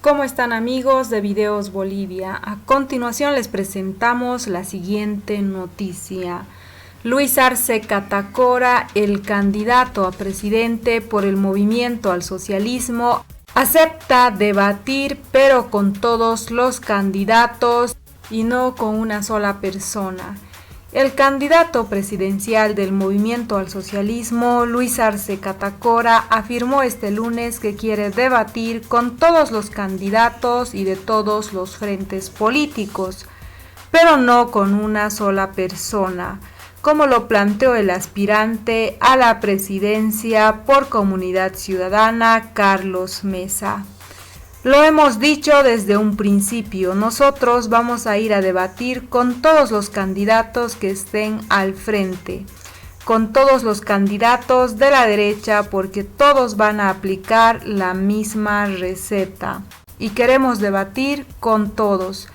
¿Cómo están, amigos de Videos Bolivia? A continuación les presentamos la siguiente noticia. Luis Arce Catacora, el candidato a presidente por el Movimiento al Socialismo, acepta debatir, pero con todos los candidatos y no con una sola persona. El candidato presidencial del Movimiento al Socialismo, Luis Arce Catacora, afirmó este lunes que quiere debatir con todos los candidatos y de todos los frentes políticos, pero no con una sola persona, como lo planteó el aspirante a la presidencia por Comunidad Ciudadana, Carlos Mesa. Lo hemos dicho desde un principio, nosotros vamos a ir a debatir con todos los candidatos que estén al frente, con todos los candidatos de la derecha, porque todos van a aplicar la misma receta y queremos debatir con todos,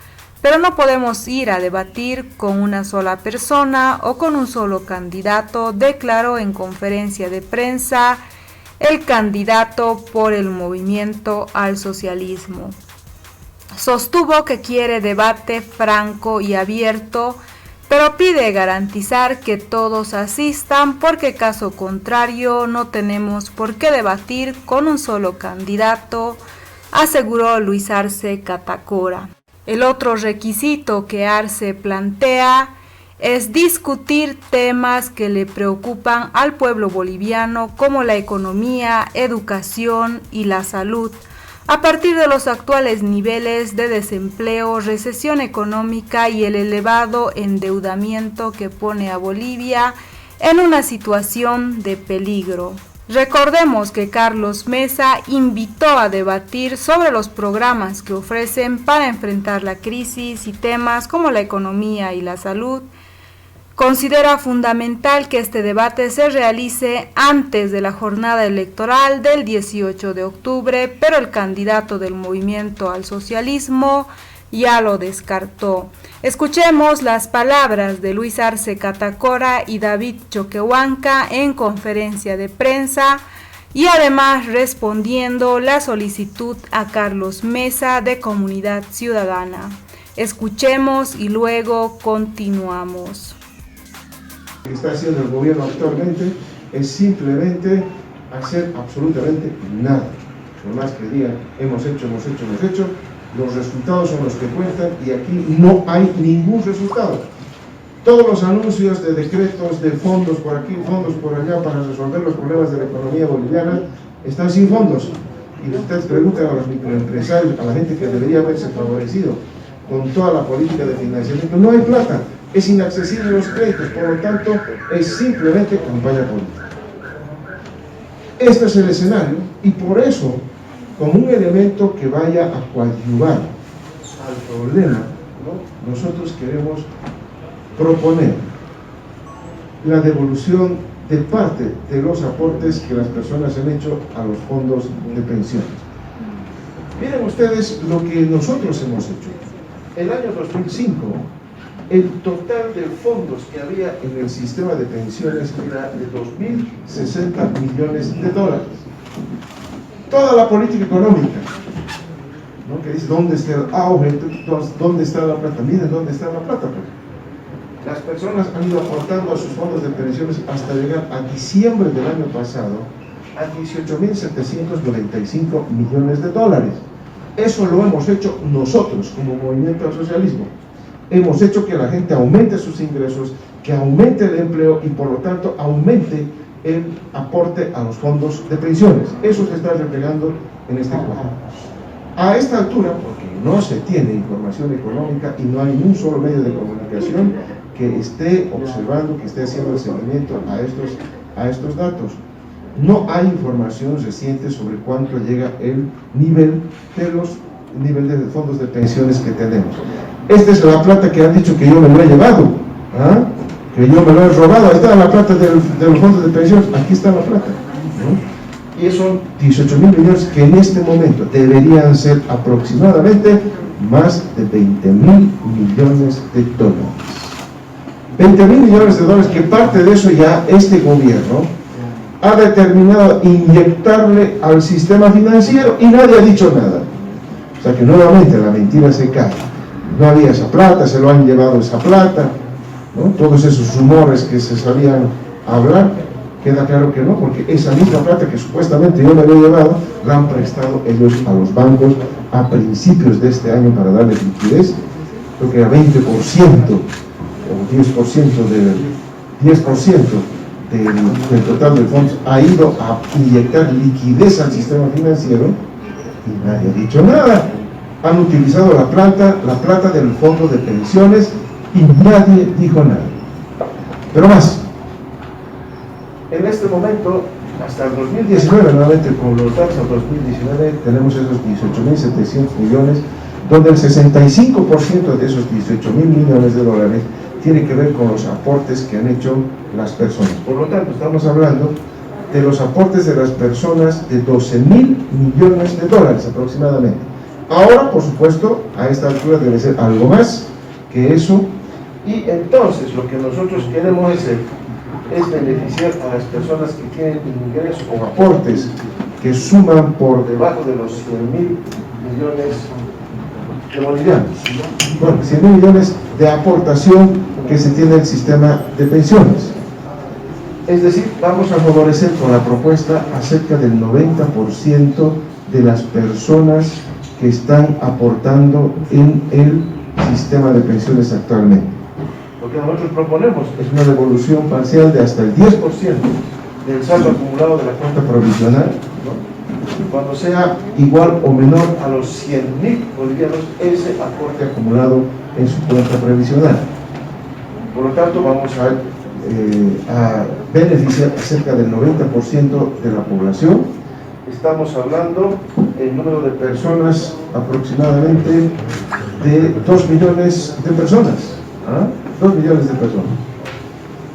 pero no podemos ir a debatir con una sola persona o con un solo candidato, declaró en conferencia de prensa el candidato por el Movimiento al Socialismo. Sostuvo que quiere debate franco y abierto, pero pide garantizar que todos asistan, porque caso contrario no tenemos por qué debatir con un solo candidato, aseguró Luis Arce Catacora. El otro requisito que Arce plantea es discutir temas que le preocupan al pueblo boliviano, como la economía, educación y la salud, a partir de los actuales niveles de desempleo, recesión económica y el elevado endeudamiento que pone a Bolivia en una situación de peligro. Recordemos que Carlos Mesa invitó a debatir sobre los programas que ofrecen para enfrentar la crisis y temas como la economía y la salud. Considera fundamental que este debate se realice antes de la jornada electoral del 18 de octubre, pero el candidato del Movimiento al Socialismo ya lo descartó. Escuchemos las palabras de Luis Arce Catacora y David Choquehuanca en conferencia de prensa y además respondiendo la solicitud a Carlos Mesa de Comunidad Ciudadana. Escuchemos y luego continuamos. Lo que está haciendo el gobierno actualmente es simplemente hacer absolutamente nada. Por más que digan, hemos hecho, los resultados son los que cuentan y aquí no hay ningún resultado. Todos los anuncios de decretos, de fondos por aquí, fondos por allá para resolver los problemas de la economía boliviana están sin fondos. Y ustedes preguntan a los microempresarios, a la gente que debería haberse favorecido con toda la política de financiamiento, no hay plata. Es inaccesible los créditos, por lo tanto, es simplemente campaña política. Este es el escenario y por eso, como un elemento que vaya a coadyuvar al problema, ¿no?, nosotros queremos proponer la devolución de parte de los aportes que las personas han hecho a los fondos de pensiones. Miren ustedes lo que nosotros hemos hecho. El año 2005, el total de fondos que había en el sistema de pensiones era de $2.060 millones. Toda la política económica, ¿no?, que dice, ¿dónde está el auge? ¿Dónde está la plata? Miren dónde está la plata. Pues las personas han ido aportando a sus fondos de pensiones hasta llegar a diciembre del año pasado a $18.795 millones. Eso lo hemos hecho nosotros como Movimiento al Socialismo. Hemos hecho que la gente aumente sus ingresos, que aumente el empleo y por lo tanto aumente el aporte a los fondos de pensiones. Eso se está reflejando en este cuadro. A esta altura, porque no se tiene información económica y no hay ni un solo medio de comunicación que esté observando, que esté haciendo el seguimiento a estos datos, no hay información reciente sobre cuánto llega el nivel de fondos de pensiones que tenemos. Esta es la plata que han dicho que yo me lo he llevado, que yo me lo he robado. Ahí está la plata de los fondos de pensiones, aquí está la plata, ¿no? Y son 18.000 millones que en este momento deberían ser aproximadamente más de $20.000 millones. 20.000 millones, que parte de eso ya este gobierno ha determinado inyectarle al sistema financiero y nadie ha dicho nada. O sea que nuevamente la mentira se cae. No había esa plata, se lo han llevado esa plata, ¿no? Todos esos rumores que se sabían hablar, queda claro que no, porque esa misma plata que supuestamente yo me había llevado, la han prestado ellos a los bancos a principios de este año para darles liquidez. Creo que era 20% o 10% del total del fondo ha ido a inyectar liquidez al sistema financiero y nadie ha dicho nada. Han utilizado la plata del fondo de pensiones y nadie dijo nada. Pero más, en este momento, hasta el 2019, nuevamente con los datos del 2019, tenemos esos 18.700 millones, donde el 65% de esos 18.000 millones de dólares tiene que ver con los aportes que han hecho las personas. Por lo tanto, estamos hablando de los aportes de las personas de 12.000 millones de dólares aproximadamente. Ahora, por supuesto, a esta altura debe ser algo más que eso, y entonces lo que nosotros queremos hacer es beneficiar a las personas que tienen ingresos o aportes que suman por debajo de los 100.000 millones de bolivianos. Bueno, 100.000 millones de aportación que se tiene el sistema de pensiones. Es decir, vamos a favorecer con la propuesta a cerca del 90% de las personas que están aportando en el sistema de pensiones actualmente. Lo que nosotros proponemos es una devolución parcial de hasta el 10% del saldo acumulado de la cuenta provisional, ¿no? Cuando sea igual o menor a los 100.000 bolivianos ese aporte acumulado en su cuenta previsional. Por lo tanto, vamos a beneficiar a cerca del 90% de la población. Estamos hablando el número de personas aproximadamente de 2 millones de personas. 2 millones de personas.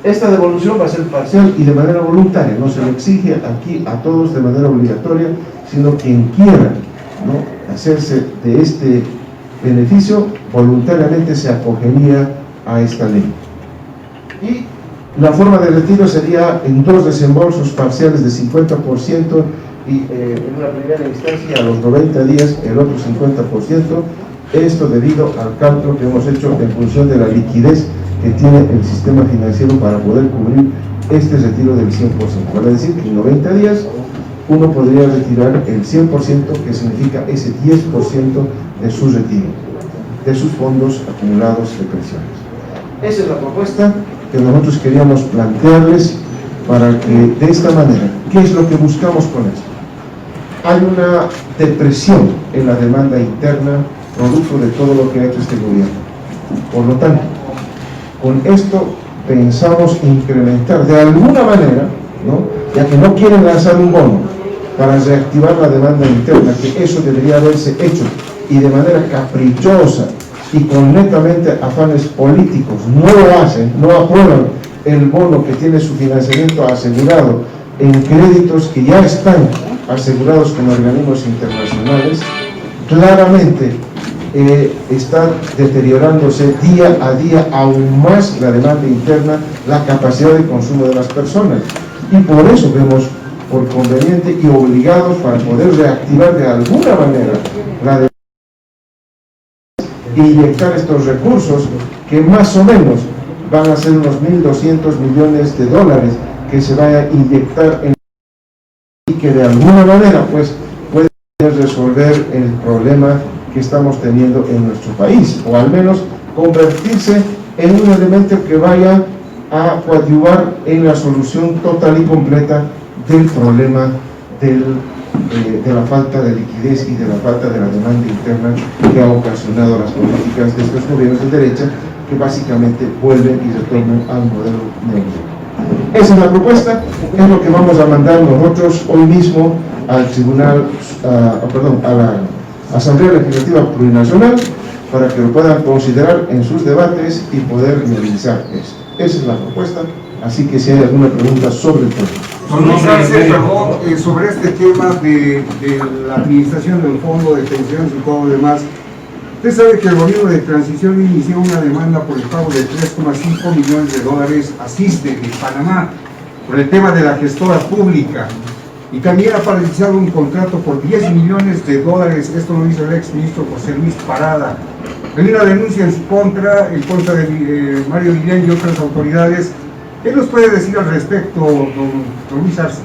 Esta devolución va a ser parcial y de manera voluntaria, no se le exige aquí a todos de manera obligatoria, sino quien quiera, ¿no?, hacerse de este beneficio, voluntariamente se acogería a esta ley. Y la forma de retiro sería en 2 desembolsos parciales de 50% y en una primera instancia a los 90 días el otro 50%, esto debido al cálculo que hemos hecho en función de la liquidez que tiene el sistema financiero para poder cubrir este retiro del 100%. Vale decir que en 90 días uno podría retirar el 100%, que significa ese 10% de su retiro, de sus fondos acumulados de pensiones. Esa es la propuesta que nosotros queríamos plantearles para que de esta manera, ¿qué es lo que buscamos con esto? Hay una depresión en la demanda interna producto de todo lo que ha hecho este gobierno. Por lo tanto, con esto pensamos incrementar de alguna manera, ¿no?, ya que no quieren lanzar un bono para reactivar la demanda interna, que eso debería haberse hecho y de manera caprichosa y con netamente afanes políticos no lo hacen, no aprueban el bono que tiene su financiamiento asegurado en créditos que ya están asegurados con organismos internacionales, claramente está deteriorándose día a día aún más la demanda interna, la capacidad de consumo de las personas, y por eso vemos por conveniente y obligados para poder reactivar de alguna manera la demanda e inyectar estos recursos que más o menos van a ser unos 1.200 millones de dólares que se vaya a inyectar en, y que de alguna manera pues puede resolver el problema que estamos teniendo en nuestro país, o al menos convertirse en un elemento que vaya a coadyuvar en la solución total y completa del problema de la falta de liquidez y de la falta de la demanda interna que ha ocasionado las políticas de estos gobiernos de derecha, que básicamente vuelven y retornan al modelo neoliberal. Esa es la propuesta, es lo que vamos a mandar nosotros hoy mismo al Tribunal, a la Asamblea Legislativa Plurinacional, para que lo puedan considerar en sus debates y poder realizar esto. Esa es la propuesta, así que si hay alguna pregunta sobre el proyecto. Sobre este tema de la administración del fondo de pensiones y todo lo demás, usted sabe que el gobierno de transición inició una demanda por el pago de 3,5 millones de dólares a CISDE de Panamá por el tema de la gestora pública. y también ha paralizado un contrato por $10 millones, esto lo hizo el ex ministro José Luis Parada. Hay una denuncia en su contra, en contra de Mario Guillén y otras autoridades. ¿Qué nos puede decir al respecto, don Luis Arce?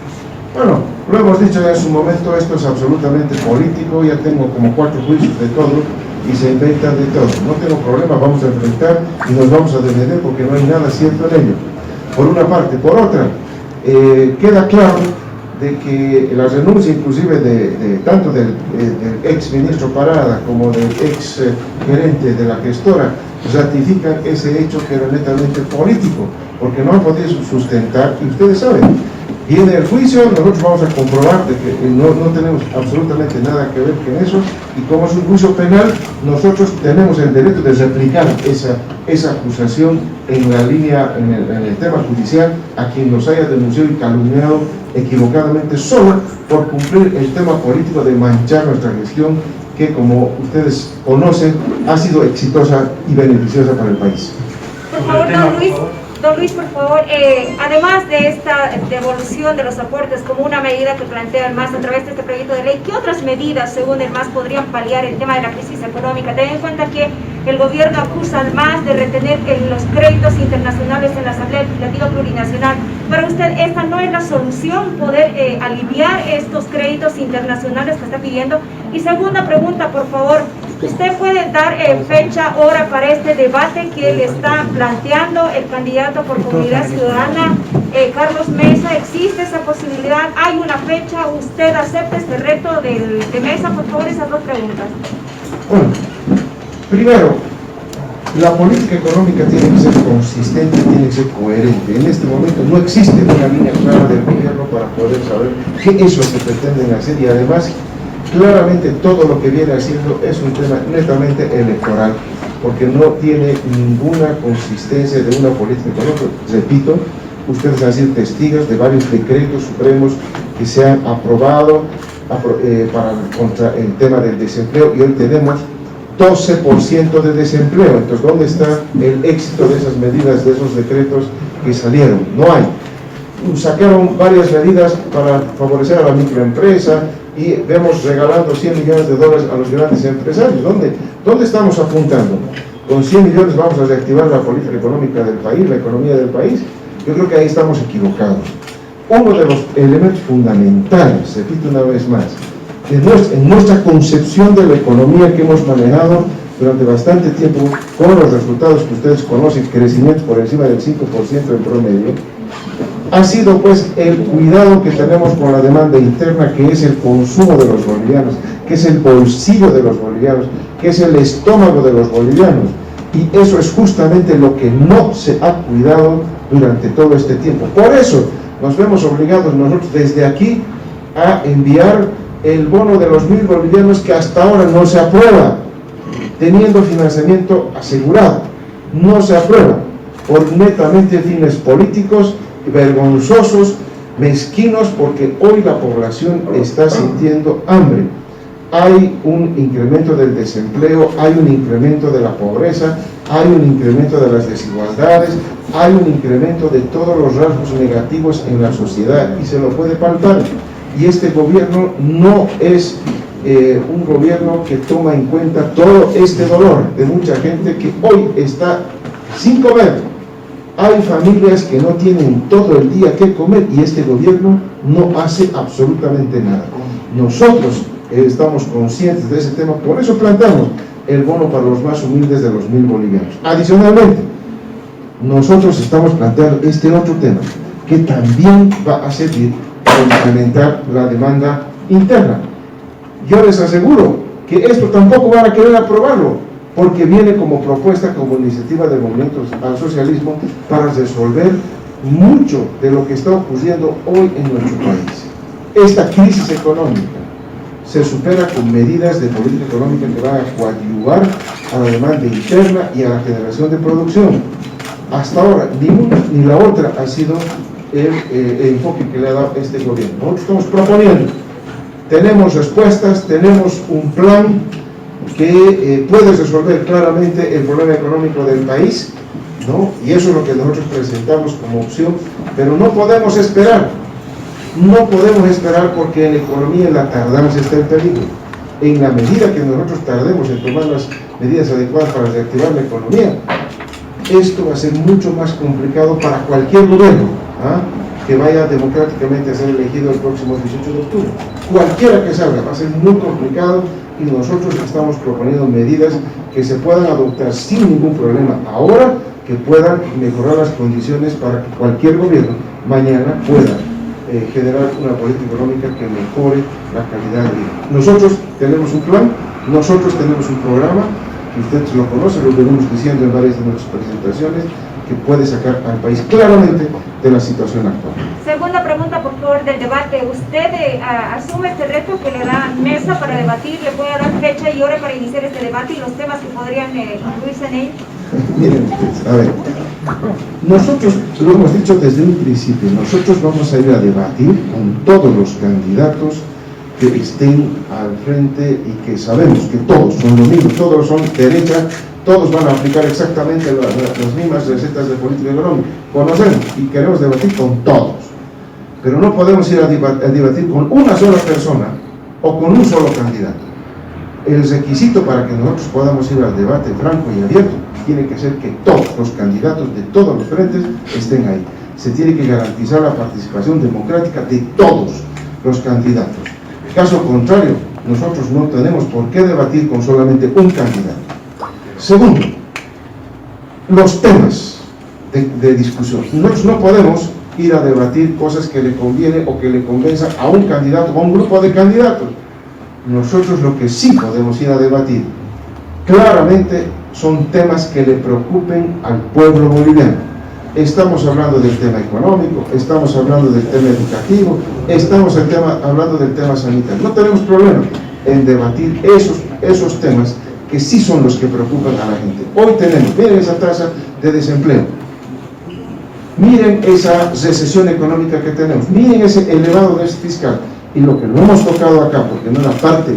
Bueno, lo hemos dicho ya en su momento, esto es absolutamente político, ya tengo como 4 juicios de todo y se inventan de todo. No tengo problema, vamos a enfrentar y nos vamos a defender porque no hay nada cierto en ello. Por una parte. Por otra, queda claro de que la renuncia inclusive tanto del ex ministro Parada como del ex gerente de la gestora ratifican ese hecho que era netamente político, porque no han podido sustentar, y ustedes saben, viene el juicio, nosotros vamos a comprobar de que no tenemos absolutamente nada que ver con eso, y como es un juicio penal, nosotros tenemos el derecho de replicar esa acusación en la línea, en el tema judicial, a quien nos haya denunciado y calumniado equivocadamente solo por cumplir el tema político de manchar nuestra gestión, que como ustedes conocen, ha sido exitosa y beneficiosa para el país. Por favor, don Luis, por favor, además de esta devolución de los aportes como una medida que plantea el MAS a través de este proyecto de ley, ¿qué otras medidas, según el MAS, podrían paliar el tema de la crisis económica? Ten en cuenta que el gobierno acusa al MAS de retener los créditos internacionales en la Asamblea Legislativa Plurinacional. Para usted, ¿esta no es la solución, poder aliviar estos créditos internacionales que está pidiendo? Y segunda pregunta, por favor, ¿usted puede dar fecha, hora para este debate que le está planteando el candidato por Comunidad Ciudadana, Carlos Mesa? ¿Existe esa posibilidad? ¿Hay una fecha? ¿Usted acepta este reto de Mesa? Por favor, esas 2 preguntas. Bueno, primero, la política económica tiene que ser consistente, tiene que ser coherente. En este momento no existe una línea clara del gobierno para poder saber qué es lo que pretenden hacer, y además claramente todo lo que viene haciendo es un tema netamente electoral, porque no tiene ninguna consistencia de una política económica. Repito, ustedes han sido testigos de varios decretos supremos que se han aprobado contra el tema del desempleo, y hoy tenemos 12% de desempleo. Entonces, ¿dónde está el éxito de esas medidas, de esos decretos que salieron? No hay. Sacaron varias medidas para favorecer a la microempresa y vemos regalando $100 millones a los grandes empresarios. ¿Dónde estamos apuntando? Con 100 millones vamos a reactivar la política económica del país, la economía del país. Yo creo que ahí estamos equivocados. Uno de los elementos fundamentales, repito una vez más, en nuestra concepción de la economía que hemos manejado durante bastante tiempo, con los resultados que ustedes conocen, crecimientos por encima del 5% en promedio, ha sido pues el cuidado que tenemos con la demanda interna, que es el consumo de los bolivianos, que es el bolsillo de los bolivianos, que es el estómago de los bolivianos, y eso es justamente lo que no se ha cuidado durante todo este tiempo. Por eso nos vemos obligados nosotros desde aquí a enviar el bono de los 1.000 bolivianos, que hasta ahora no se aprueba, teniendo financiamiento asegurado. No se aprueba por netamente fines políticos, vergonzosos, mezquinos, porque hoy la población está sintiendo hambre. Hay un incremento del desempleo, hay un incremento de la pobreza, hay un incremento de las desigualdades, hay un incremento de todos los rasgos negativos en la sociedad, y se lo puede palpar. Y este gobierno no es un gobierno que toma en cuenta todo este dolor de mucha gente que hoy está sin comer. Hay familias que no tienen todo el día que comer, y este gobierno no hace absolutamente nada. Nosotros estamos conscientes de ese tema, por eso planteamos el bono para los más humildes de los 1.000 bolivianos. Adicionalmente, nosotros estamos planteando este otro tema, que también va a servir para incrementar la demanda interna. Yo les aseguro que esto tampoco van a querer aprobarlo, porque viene como propuesta, como iniciativa del movimiento al socialismo, para resolver mucho de lo que está ocurriendo hoy en nuestro país. Esta crisis económica se supera con medidas de política económica que van a coadyuvar a la demanda interna y a la generación de producción. Hasta ahora, ni una ni la otra ha sido el enfoque que le ha dado este gobierno. Nosotros estamos proponiendo, tenemos respuestas, tenemos un plan que puede resolver claramente el problema económico del país, ¿no? Y eso es lo que nosotros presentamos como opción, pero no podemos esperar No podemos esperar porque en la economía la tardanza está en peligro. En la medida que nosotros tardemos en tomar las medidas adecuadas para reactivar la economía, esto va a ser mucho más complicado para cualquier gobierno que vaya democráticamente a ser elegido el próximo 18 de octubre. Cualquiera que salga va a ser muy complicado y nosotros estamos proponiendo medidas que se puedan adoptar sin ningún problema ahora, que puedan mejorar las condiciones para que cualquier gobierno mañana pueda generar una política económica que mejore la calidad de vida. Nosotros tenemos un plan, nosotros tenemos un programa, que ustedes lo conocen, lo venimos diciendo en varias de nuestras presentaciones, que puede sacar al país claramente de la situación actual. Segunda pregunta, por favor, del debate. ¿Usted asume este reto que le da mesa para debatir? ¿Le puede dar fecha y hora para iniciar este debate y los temas que podrían incluirse en él? Miren ustedes, a ver, nosotros lo hemos dicho desde un principio, nosotros vamos a ir a debatir con todos los candidatos que estén al frente y que sabemos que todos son los mismos, todos son derecha, todos van a aplicar exactamente las mismas recetas de política económica. Conocemos y queremos debatir con todos, pero no podemos ir a debatir con una sola persona o con un solo candidato. El requisito para que nosotros podamos ir al debate franco y abierto tiene que ser que todos los candidatos de todos los frentes estén ahí. Se tiene que garantizar la participación democrática de todos los candidatos. Caso contrario, nosotros no tenemos por qué debatir con solamente un candidato. Segundo, los temas de discusión. Nosotros no podemos ir a debatir cosas que le conviene o que le convenza a un candidato o a un grupo de candidatos. Nosotros lo que sí podemos ir a debatir claramente son temas que le preocupen al pueblo boliviano. Estamos hablando del tema económico, estamos hablando del tema educativo, estamos hablando del tema sanitario. No tenemos problema en debatir esos temas que sí son los que preocupan a la gente. Hoy tenemos, miren esa tasa de desempleo, miren esa recesión económica que tenemos, miren ese elevado déficit fiscal. Y lo que no hemos tocado acá, porque no era parte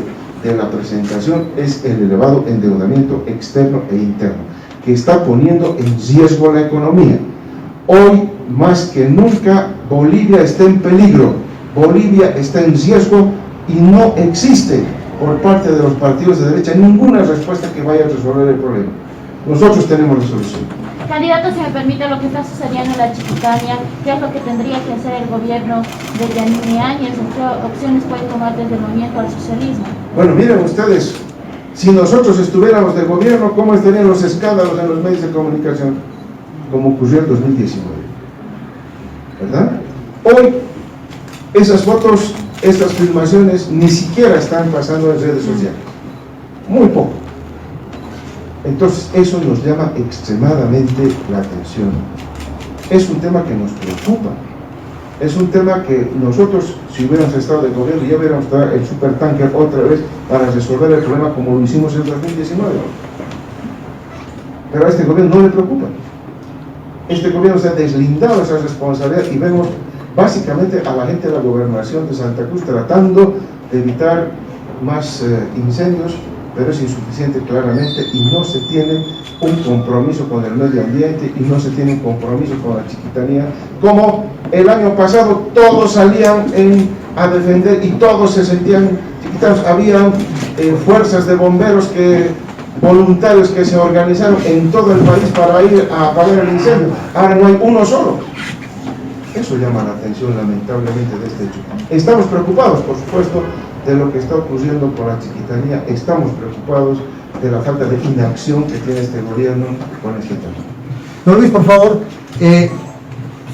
de la presentación, es el elevado endeudamiento externo e interno, que está poniendo en riesgo la economía. Hoy, más que nunca, Bolivia está en peligro, Bolivia está en riesgo y no existe por parte de los partidos de derecha ninguna respuesta que vaya a resolver el problema. Nosotros tenemos la solución. Candidato, si me permite, lo que está sucediendo en la Chiquitania, ¿qué es lo que tendría que hacer el gobierno de Yanine Áñez? ¿Qué opciones puede tomar desde el movimiento al socialismo? Bueno, miren ustedes, si nosotros estuviéramos de gobierno, ¿cómo estarían los escándalos en los medios de comunicación? Como ocurrió en 2019, ¿verdad? Hoy, esas fotos, estas filmaciones, ni siquiera están pasando en redes sociales, muy poco. Entonces, eso nos llama extremadamente la atención. Es un tema que nos preocupa. Es un tema que nosotros, si hubiéramos estado de gobierno, ya hubiéramos traído el supertanker otra vez para resolver el problema como lo hicimos en 2019. Pero a este gobierno no le preocupa. Este gobierno se ha deslindado de esa responsabilidad y vemos básicamente a la gente de la gobernación de Santa Cruz tratando de evitar más incendios, pero es insuficiente claramente y no se tiene un compromiso con el medio ambiente y no se tiene un compromiso con la Chiquitanía, como el año pasado todos salían a defender y todos se sentían chiquitanos. Había fuerzas de bomberos voluntarios que se organizaron en todo el país para ir a apagar el incendio. Ahora no hay uno solo. Eso llama la atención lamentablemente de este hecho. Estamos preocupados, por supuesto, de lo que está ocurriendo con la Chiquitanía. Estamos preocupados de la falta de inacción que tiene este gobierno con este tema. Don Luis, por favor,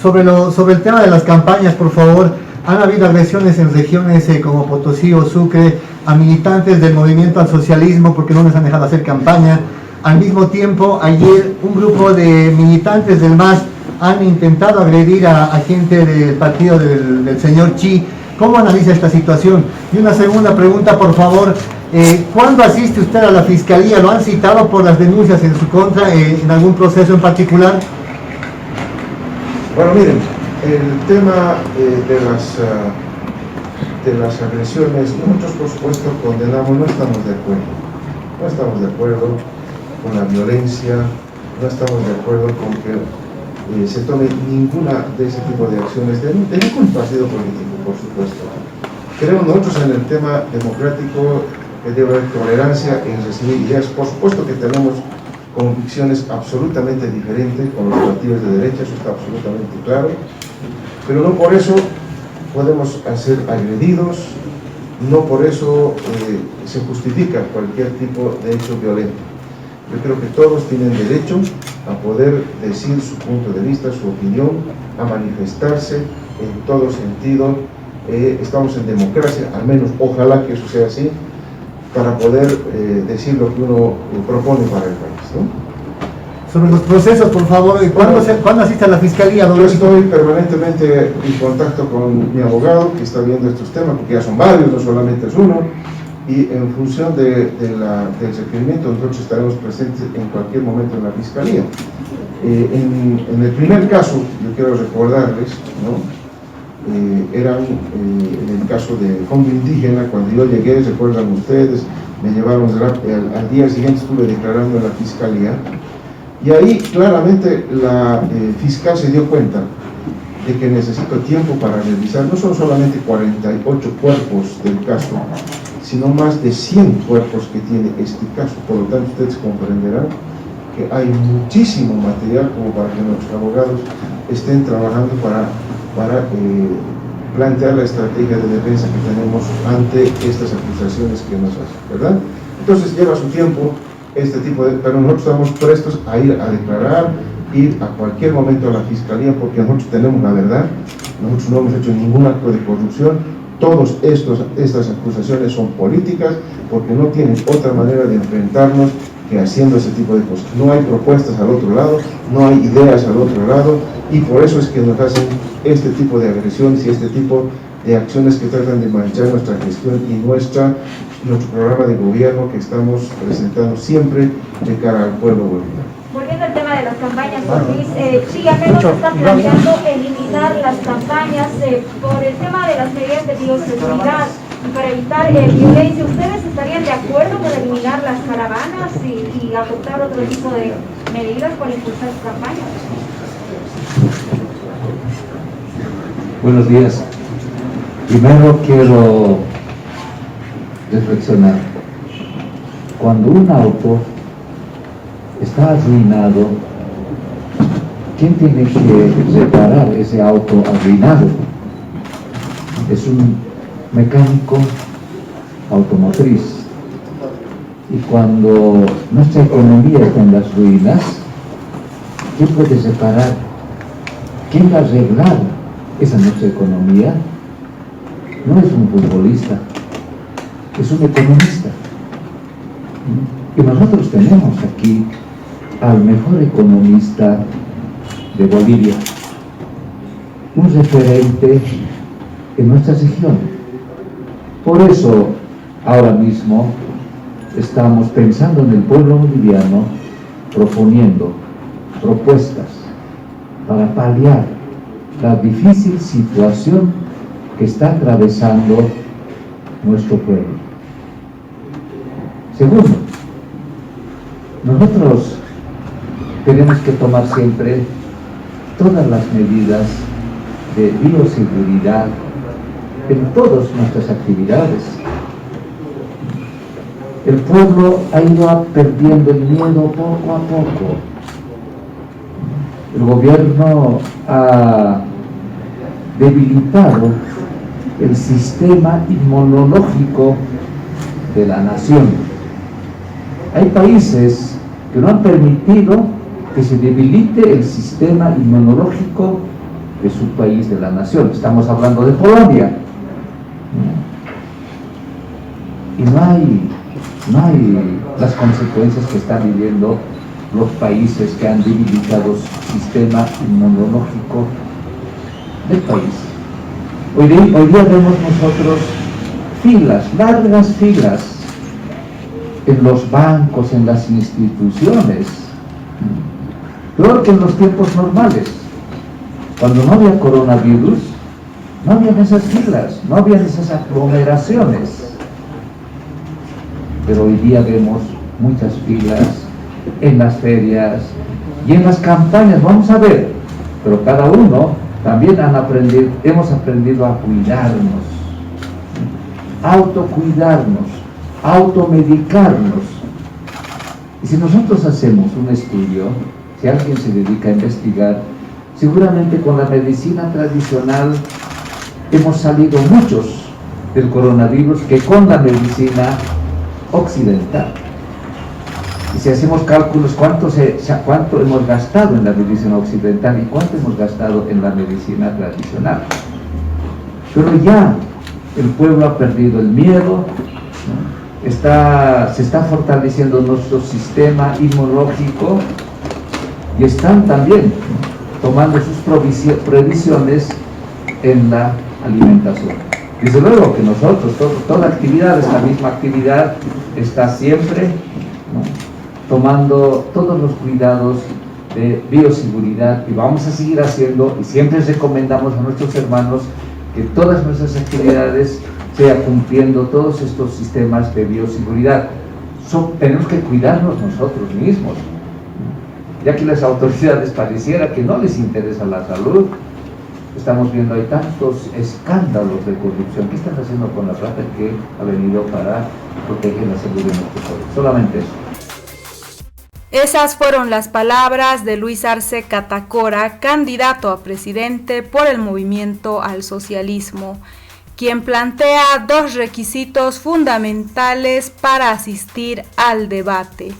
sobre el tema de las campañas, por favor, han habido agresiones en regiones como Potosí o Sucre a militantes del movimiento al socialismo porque no les han dejado hacer campaña. Al mismo tiempo, ayer un grupo de militantes del MAS han intentado agredir a gente del partido del señor Chi. ¿Cómo analiza esta situación? Y una segunda pregunta, por favor, ¿cuándo asiste usted a la Fiscalía? ¿Lo han citado por las denuncias en su contra en algún proceso en particular? Bueno, miren, el tema de las agresiones, nosotros por supuesto condenamos, no estamos de acuerdo con la violencia, no estamos de acuerdo con que se tome ninguna de ese tipo de acciones de ningún partido político, por supuesto. Creemos nosotros en el tema democrático que debe haber tolerancia en recibir ideas. Por supuesto que tenemos convicciones absolutamente diferentes con los partidos de derecha, eso está absolutamente claro, pero no por eso podemos ser agredidos, no por eso se justifica cualquier tipo de hecho violento. Yo creo que todos tienen derecho a poder decir su punto de vista, su opinión, a manifestarse en todo sentido. Estamos en democracia, al menos ojalá que eso sea así, para poder decir lo que uno propone para el país, ¿no? Sobre los procesos, por favor, ¿cuándo asiste a la Fiscalía, don Yo Luis? estoy permanentemente en contacto con mi abogado que está viendo estos temas, porque ya son varios, no solamente es uno, y en función del requerimiento nosotros estaremos presentes en cualquier momento en la Fiscalía. En el primer caso, yo quiero recordarles, ¿no? Era en el caso de fondo indígena, cuando yo llegué, recuerdan ustedes, me llevaron al día siguiente, estuve declarando en la Fiscalía, y ahí claramente la fiscal se dio cuenta de que necesito tiempo para revisar, no son solamente 48 cuerpos del caso, sino más de 100 cuerpos que tiene este caso. Por lo tanto, ustedes comprenderán que hay muchísimo material como para que nuestros abogados estén trabajando para plantear la estrategia de defensa que tenemos ante estas acusaciones que nos hacen, ¿verdad? Entonces lleva su tiempo este tipo de... pero nosotros estamos prestos a ir a declarar, ir a cualquier momento a la Fiscalía, porque nosotros tenemos la verdad, nosotros no hemos hecho ningún acto de corrupción, todas estas acusaciones son políticas, porque no tienen otra manera de enfrentarnos que haciendo ese tipo de cosas. No hay propuestas al otro lado, no hay ideas al otro lado, y por eso es que nos hacen este tipo de agresiones y este tipo de acciones que tratan de manchar nuestra gestión y nuestro programa de gobierno que estamos presentando siempre de cara al pueblo boliviano. Volviendo al tema de las campañas, Luis, sí, al menos está planteando eliminar las campañas por el tema de las medidas de bioseguridad y para evitar violencia. ¿Ustedes estarían de acuerdo con eliminar las caravanas y adoptar otro tipo de medidas para impulsar sus campañas? Buenos días. Primero quiero reflexionar. Cuando un auto está arruinado, ¿quién tiene que reparar ese auto arruinado? Es un mecánico automotriz. Y cuando nuestra economía está en las ruinas, ¿quién puede reparar? ¿Quién va a arreglar esa nuestra economía? No es un futbolista, es un economista. Y nosotros tenemos aquí al mejor economista de Bolivia, un referente en nuestra región. Por eso, ahora mismo, estamos pensando en el pueblo boliviano, proponiendo propuestas para paliar la difícil situación que está atravesando nuestro pueblo. Segundo, nosotros tenemos que tomar siempre todas las medidas de bioseguridad en todas nuestras actividades. El pueblo ha ido perdiendo el miedo poco a poco. El gobierno ha debilitado el sistema inmunológico de la nación. Hay países que no han permitido que se debilite el sistema inmunológico de su país, de la nación. Estamos hablando de Polonia. Y no hay las consecuencias que están viviendo los países que han debilitado su sistema inmunológico del país. Hoy día vemos nosotros filas, largas filas en los bancos, en las instituciones, peor que en los tiempos normales. Cuando no había coronavirus, no había esas filas, no había esas aglomeraciones. Pero hoy día vemos muchas filas en las ferias y en las campañas. Vamos a ver, pero cada uno también hemos aprendido a cuidarnos, autocuidarnos, automedicarnos. Y si nosotros hacemos un estudio, si alguien se dedica a investigar, seguramente con la medicina tradicional hemos salido muchos del coronavirus que con la medicina occidental. Y si hacemos cálculos, ¿cuánto hemos gastado en la medicina occidental y cuánto hemos gastado en la medicina tradicional? Pero ya el pueblo ha perdido el miedo, ¿no? Se está fortaleciendo nuestro sistema inmunológico y están también tomando sus previsiones en la alimentación. Desde luego que nosotros, toda actividad, esta misma actividad, está siempre, ¿no?, tomando todos los cuidados de bioseguridad, y vamos a seguir haciendo, y siempre recomendamos a nuestros hermanos que todas nuestras actividades sea cumpliendo todos estos sistemas de bioseguridad. Tenemos que cuidarnos nosotros mismos, ya que las autoridades pareciera que no les interesa la salud. Estamos viendo, hay tantos escándalos de corrupción. ¿Qué están haciendo con la plata que ha venido para proteger la salud de nuestro pueblo? Solamente eso. Esas fueron las palabras de Luis Arce Catacora, candidato a presidente por el Movimiento al Socialismo, quien plantea dos requisitos fundamentales para asistir al debate.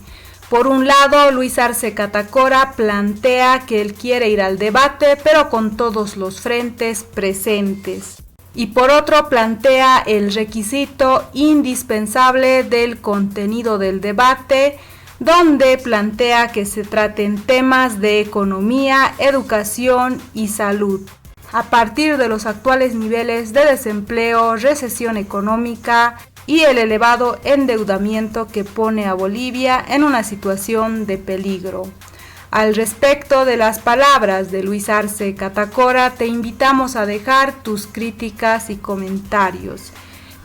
Por un lado, Luis Arce Catacora plantea que él quiere ir al debate, pero con todos los frentes presentes. Y por otro, plantea el requisito indispensable del contenido del debate, donde plantea que se traten temas de economía, educación y salud. A partir de los actuales niveles de desempleo, recesión económica y el elevado endeudamiento que pone a Bolivia en una situación de peligro. Al respecto de las palabras de Luis Arce Catacora, te invitamos a dejar tus críticas y comentarios.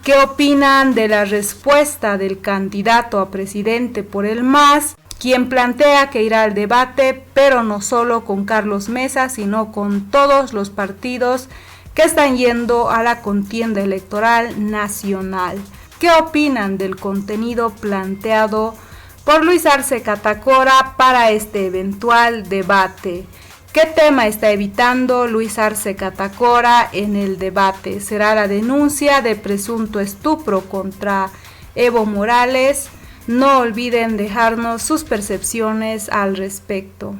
¿Qué opinan de la respuesta del candidato a presidente por el MAS, quien plantea que irá al debate, pero no solo con Carlos Mesa, sino con todos los partidos que están yendo a la contienda electoral nacional? ¿Qué opinan del contenido planteado por Luis Arce Catacora para este eventual debate? ¿Qué tema está evitando Luis Arce Catacora en el debate? ¿Será la denuncia de presunto estupro contra Evo Morales? No olviden dejarnos sus percepciones al respecto.